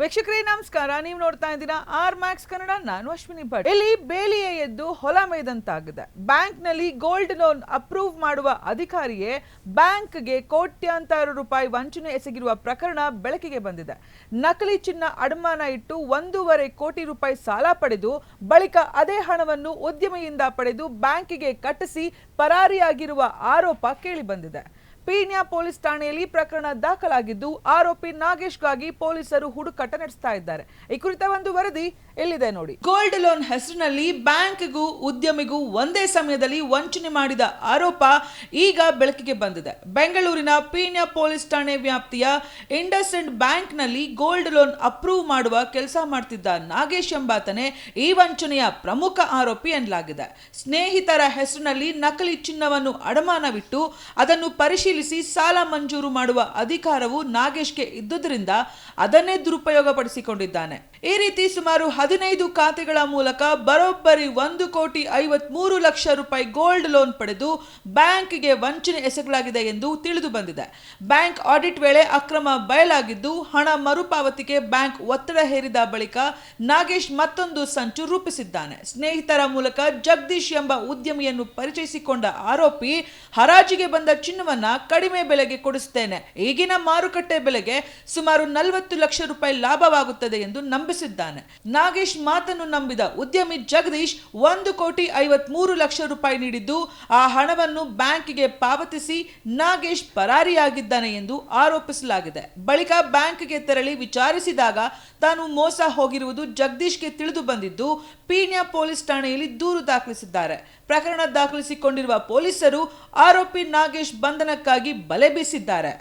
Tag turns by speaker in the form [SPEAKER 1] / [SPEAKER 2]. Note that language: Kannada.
[SPEAKER 1] ವೀಕ್ಷಕರೇ ನಮಸ್ಕಾರ. ನೀವು ನೋಡ್ತಾ ಇದ್ದೀರಾ ಆರ್ ಮ್ಯಾಕ್ಸ್ ಕನ್ನಡ. ನಾನು ಅಶ್ವಿನಿ ಭಟ್. ಇಲ್ಲಿ ಬೇಲಿಯೇ ಎದ್ದು ಹೊಲ ಮೇಯ್ದಂತಾಗಿದೆ. ಬ್ಯಾಂಕ್ ನಲ್ಲಿ ಗೋಲ್ಡ್ ಲೋನ್ ಅಪ್ರೂವ್ ಮಾಡುವ ಅಧಿಕಾರಿಯೇ ಬ್ಯಾಂಕ್ಗೆ ಕೋಟ್ಯಾಂತರ ರೂಪಾಯಿ ವಂಚನೆ ಎಸಗಿರುವ ಪ್ರಕರಣ ಬೆಳಕಿಗೆ ಬಂದಿದೆ. ನಕಲಿ ಚಿನ್ನ ಅಡಮಾನ ಇಟ್ಟು 1.5 ಕೋಟಿ ರೂಪಾಯಿ ಸಾಲ ಪಡೆದು ಬಳಿಕ ಅದೇ ಹಣವನ್ನು ಉದ್ಯಮಿಯಿಂದ ಪಡೆದು ಬ್ಯಾಂಕಿಗೆ ಕಟ್ಟಿಸಿ ಪರಾರಿಯಾಗಿರುವ ಆರೋಪ ಕೇಳಿ ಬಂದಿದೆ. ಪೀಣ್ಯ ಪೊಲೀಸ್ ಠಾಣೆಯಲ್ಲಿ ಪ್ರಕರಣ ದಾಖಲಾಗಿದ್ದು ಆರೋಪಿ ನಾಗೇಶ್ಗಾಗಿ ಪೊಲೀಸರು ಹುಡುಕಾಟ ನಡೆಸ್ತಾ ಇದ್ದಾರೆ. ಈ ಕುರಿತ ಒಂದು ವರದಿ ಇಲ್ಲಿದೆ ನೋಡಿ. ಗೋಲ್ಡ್ ಲೋನ್ ಹೆಸರಿನಲ್ಲಿ ಬ್ಯಾಂಕ್ಗೂ ಉದ್ಯಮಿಗೂ ಒಂದೇ ಸಮಯದಲ್ಲಿ ವಂಚನೆ ಮಾಡಿದ ಆರೋಪ ಈಗ ಬೆಳಕಿಗೆ ಬಂದಿದೆ. ಬೆಂಗಳೂರಿನ ಪೀಣ್ಯ ಪೊಲೀಸ್ ಠಾಣೆ ವ್ಯಾಪ್ತಿಯ ಇಂಡಸ್ಇಂಡ್ ಬ್ಯಾಂಕ್ ನಲ್ಲಿ ಗೋಲ್ಡ್ ಲೋನ್ ಅಪ್ರೂವ್ ಮಾಡುವ ಕೆಲಸ ಮಾಡ್ತಿದ್ದ ನಾಗೇಶ್ ಎಂಬಾತನೇ ಈ ವಂಚನೆಯ ಪ್ರಮುಖ ಆರೋಪಿ ಎನ್ನಲಾಗಿದೆ. ಸ್ನೇಹಿತರ ಹೆಸರಿನಲ್ಲಿ ನಕಲಿ ಚಿನ್ನವನ್ನು ಅಡಮಾನವಿಟ್ಟು ಅದನ್ನು ಪರಿಶೀಲಿಸಿ ಸಾಲ ಮಂಜೂರು ಮಾಡುವ ಅಧಿಕಾರವು ನಾಗೇಶ್ಗೆ ಇದ್ದುದರಿಂದ ಅದನ್ನೇ ದುರುಪಯೋಗಪಡಿಸಿಕೊಂಡಿದ್ದಾನೆ. ಈ ರೀತಿ ಸುಮಾರು 15 ಖಾತೆಗಳ ಮೂಲಕ ಬರೋಬ್ಬರಿ 1,53 ಲಕ್ಷ ರೂಪಾಯಿ ಗೋಲ್ಡ್ ಲೋನ್ ಪಡೆದು ಬ್ಯಾಂಕ್ಗೆ ವಂಚನೆ ಎಸಗಲಾಗಿದೆ ಎಂದು ತಿಳಿದು ಬಂದಿದೆ. ಬ್ಯಾಂಕ್ ಆಡಿಟ್ ವೇಳೆ ಅಕ್ರಮ ಬಯಲಾಗಿದ್ದು ಹಣ ಮರುಪಾವತಿಗೆ ಬ್ಯಾಂಕ್ ಒತ್ತಡ ಹೇರಿದ ಬಳಿಕ ನಾಗೇಶ್ ಮತ್ತೊಂದು ಸಂಚು ರೂಪಿಸಿದ್ದಾನೆ. ಸ್ನೇಹಿತರ ಮೂಲಕ ಜಗದೀಶ್ ಎಂಬ ಉದ್ಯಮಿಯನ್ನು ಪರಿಚಯಿಸಿಕೊಂಡ ಆರೋಪಿ ಹರಾಜಿಗೆ ಬಂದ ಚಿನ್ನವನ್ನ ಕಡಿಮೆ ಬೆಲೆಗೆ ಕೊಡಿಸುತ್ತೇನೆ, ಈಗಿನ ಮಾರುಕಟ್ಟೆ ಬೆಲೆಗೆ ಸುಮಾರು 40 ಲಕ್ಷ ರೂಪಾಯಿ ಲಾಭವಾಗುತ್ತದೆ ಎಂದು ನಂಬಿಸಿದ್ದಾನೆ. ನಾಗೇಶ್ ಮಾತನ್ನು ನಂಬಿದ ಉದ್ಯಮಿ ಜಗದೀಶ್ 1,53 ಲಕ್ಷ ರೂಪಾಯಿ ನೀಡಿದ್ದು ಆ ಹಣವನ್ನು ಬ್ಯಾಂಕಿಗೆ ಪಾವತಿಸಿ ನಾಗೇಶ್ ಪರಾರಿಯಾಗಿದ್ದಾನೆ ಎಂದು ಆರೋಪಿಸಲಾಗಿದೆ. ಬಳಿಕ ಬ್ಯಾಂಕ್ಗೆ ತೆರಳಿ ವಿಚಾರಿಸಿದಾಗ ತಾನು ಮೋಸ ಹೋಗಿರುವುದು ಜಗದೀಶ್ಗೆ ತಿಳಿದು ಬಂದಿದ್ದು ಪೀಣ್ಯ ಪೊಲೀಸ್ ಠಾಣೆಯಲ್ಲಿ ದೂರು ದಾಖಲಿಸಿದ್ದಾರೆ. ಪ್ರಕರಣ ದಾಖಲಿಸಿಕೊಂಡಿರುವ ಪೊಲೀಸರು ಆರೋಪಿ ನಾಗೇಶ್ ಬಂಧನಕ್ಕಾಗಿ ಬಲೆ ಬೀಸಿದ್ದಾರೆ.